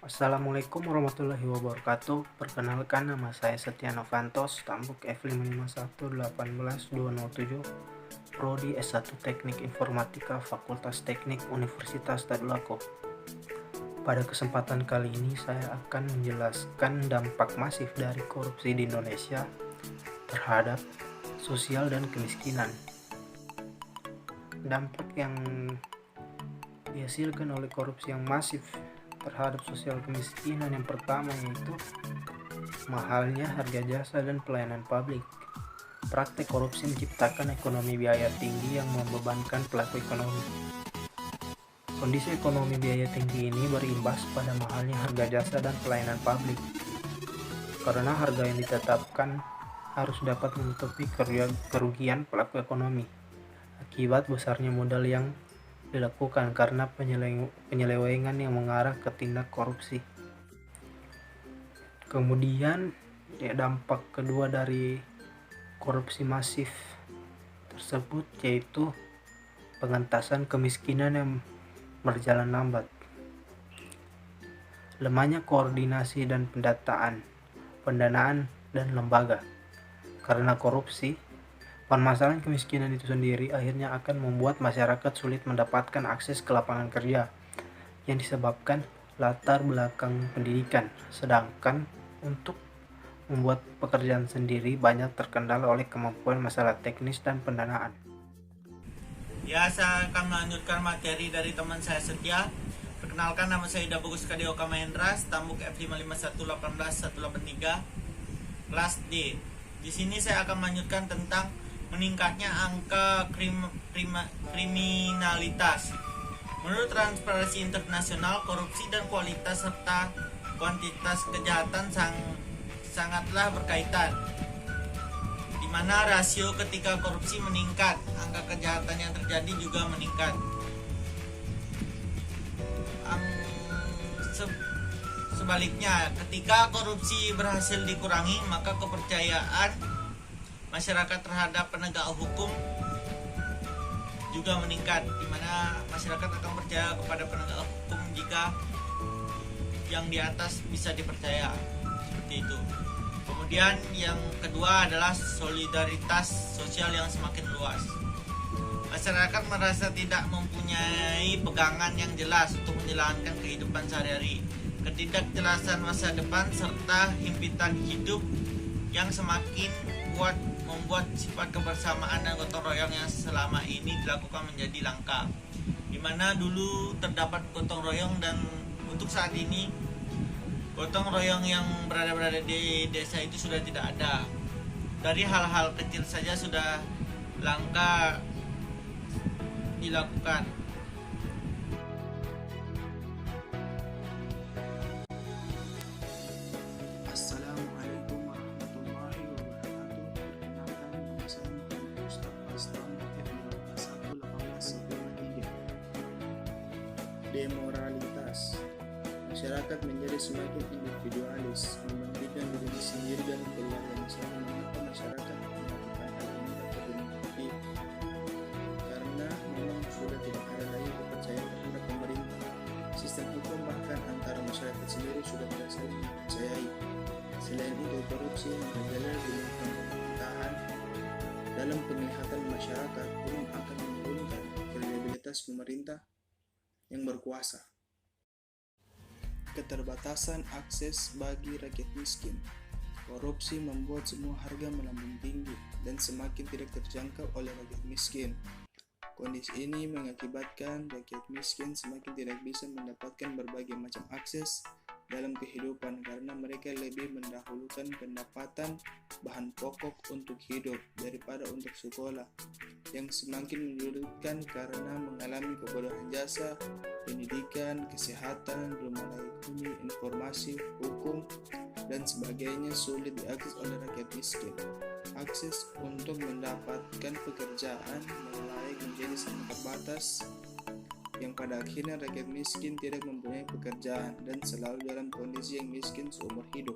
Assalamualaikum warahmatullahi wabarakatuh. Perkenalkan, nama saya Setia Novanto, Stambuk F551818207, Prodi S1 Teknik Informatika, Fakultas Teknik Universitas Tadulako. Pada kesempatan kali ini saya akan menjelaskan dampak masif dari korupsi di Indonesia terhadap sosial dan kemiskinan. Dampak yang dihasilkan oleh korupsi yang masif terhadap sosial kemiskinan yang pertama yaitu mahalnya harga jasa dan pelayanan publik. Praktek korupsi menciptakan ekonomi biaya tinggi yang membebankan pelaku ekonomi. Kondisi ekonomi biaya tinggi ini berimbas pada mahalnya harga jasa dan pelayanan publik, karena harga yang ditetapkan harus dapat menutupi kerugian pelaku ekonomi akibat besarnya modal yang dilakukan karena penyelewengan yang mengarah ke tindak korupsi. Kemudian dampak kedua dari korupsi masif tersebut yaitu pengentasan kemiskinan yang berjalan lambat. Lemahnya koordinasi dan pendanaan dan lembaga. Karena korupsi, permasalahan kemiskinan itu sendiri akhirnya akan membuat masyarakat sulit mendapatkan akses ke lapangan kerja yang disebabkan latar belakang pendidikan, sedangkan untuk membuat pekerjaan sendiri banyak terkendala oleh kemampuan masalah teknis dan pendanaan. Ya, saya akan melanjutkan materi dari teman saya Setia. Perkenalkan, nama saya Ida Bagus Kadeo Kamahendra, Stambuk F5518183, kelas D. Di sini saya akan melanjutkan tentang meningkatnya angka kriminalitas. Menurut Transparansi Internasional, korupsi dan kualitas serta kuantitas kejahatan sangatlah berkaitan, di mana rasio ketika korupsi meningkat, angka kejahatan yang terjadi juga meningkat. Sebaliknya, ketika korupsi berhasil dikurangi, maka kepercayaan masyarakat terhadap penegak hukum juga meningkat, di mana masyarakat akan percaya kepada penegak hukum jika yang di atas bisa dipercaya, seperti itu. Kemudian yang kedua adalah solidaritas sosial yang semakin luas. Masyarakat merasa tidak mempunyai pegangan yang jelas untuk menjalankan kehidupan sehari-hari. Ketidakjelasan masa depan serta himpitan hidup yang semakin kuat membuat sifat kebersamaan dan gotong royong yang selama ini dilakukan menjadi langka. Di mana dulu terdapat gotong royong, dan untuk saat ini gotong royong yang berada di desa itu sudah tidak ada. Dari hal-hal kecil saja sudah langka dilakukan. Assalamualaikum warahmatullahi wabarakatuh. Perkenalkan, nama saya Muhammad Mustafa Stambuk F5518183. Demoralitas. Masyarakat menjadi semakin individualis, membandingkan diri sendiri dan keluarga. Misalnya, mengapa masyarakat melakukan hal ini dapat dimengerti? Karena memang sudah tidak ada lagi kepercayaan terhadap pemerintah. Sistem hukum bahkan antara masyarakat sendiri sudah tidak saling dipercayai. Selain itu, korupsi yang merajalela di lingkungan pemerintahan dalam penglihatan masyarakat umum akan menurunkan kredibilitas pemerintah yang berkuasa. Keterbatasan akses bagi rakyat miskin. Korupsi membuat semua harga melambung tinggi dan semakin tidak terjangkau oleh rakyat miskin. Kondisi ini mengakibatkan rakyat miskin semakin tidak bisa mendapatkan berbagai macam akses dalam kehidupan karena mereka lebih mendahulukan pendapatan bahan pokok untuk hidup daripada untuk sekolah, yang semakin menyulitkan karena mengalami kebodohan jasa, pendidikan, kesehatan, belum lagi informasi, hukum, dan sebagainya sulit diakses oleh rakyat miskin. Akses untuk mendapatkan pekerjaan mulai menjadi sangat terbatas, yang pada akhirnya rakyat miskin tidak mempunyai pekerjaan dan selalu dalam kondisi yang miskin seumur hidup.